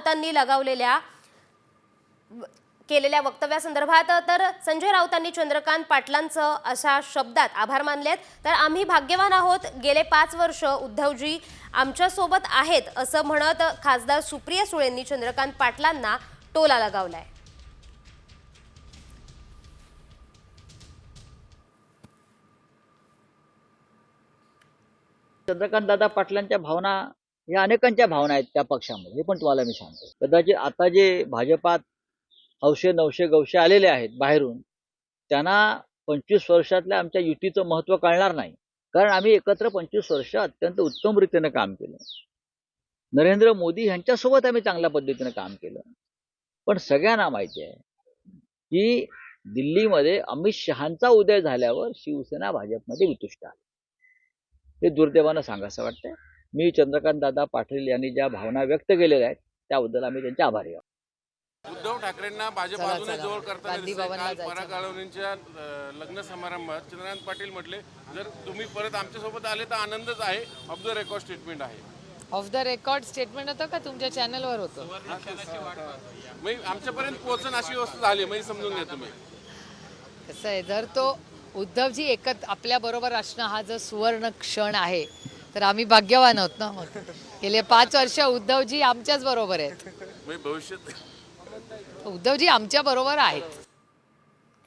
राऊतांनी लगावलेल्या केलेल्या वक्तव्यासंदर्भात तर संजय राऊतांनी चंद्रकांत पाटलांचं अशा शब्दात आभार मानलेत। तर आम्ही भाग्यवान आहोत, गेले 5 वर्ष उद्धवजी आमच्या सोबत आहेत असं म्हणत खासदार सुप्रिया सुळेंनी चंद्रकांत पाटलांना टोला लगावलाय। चंद्रकांत दादा पाटलांच्या भावना या अनेकांच्या भावना आहेत त्या पक्षामध्ये, हे पण तुम्हाला मी सांगतो। कदाचित आता जे भाजपात हौशे नवशे गवशे आलेले आहेत बाहेरून, त्यांना 25 वर्षातल्या आमच्या युतीचं महत्त्व कळणार नाही, कारण आम्ही एकत्र 25 वर्ष अत्यंत उत्तम रीतीने काम केलं। नरेंद्र मोदी यांच्यासोबत आम्ही चांगल्या पद्धतीने काम केलं। पण सगळ्यांना माहिती आहे की दिल्लीमध्ये अमित शहांचा उदय झाल्यावर शिवसेना भाजपमध्ये वितुष्ट आहे। ते दुर्दैवानं सांगायचं वाटतंय। मी चंद्रकांत दादा पाटील यांनी ज्या भावना व्यक्त केलेल्या आहेत त्याबद्दल आम्ही त्यांचे आभारी आहोत। उद्धव ठाकरेंना भाजप अजूनही जवळ करताना दिसतंय। काल पराग आळवणींच्या लग्न समारंभात चंद्रकांत पाटील म्हटले, जर तुम्ही परत आमच्यासोबत आले तर आनंदच आहे, ऑफ द रेकॉर्ड स्टेटमेंट आहे। ऑफ द रेकॉर्ड स्टेटमेंट होतं का तुमच्या चॅनलवर होतं? मग आमच्यापर्यंत पोहोचण अशी वस्तू झाली, म्हणजे समजून घ्या तुम्ही। कसं आहे, जर तो उद्धवजी एकत्र आपल्या बरोबर असणं हा जो सुवर्ण क्षण आहे, तर आम्ही भाग्यवान आहोत ना। गेले 5 वर्ष उद्धवजी आमच्याच बरोबर आहेत, म्हणजे भविष्यात उद्धवजी आमच्या बरोबर आहेत।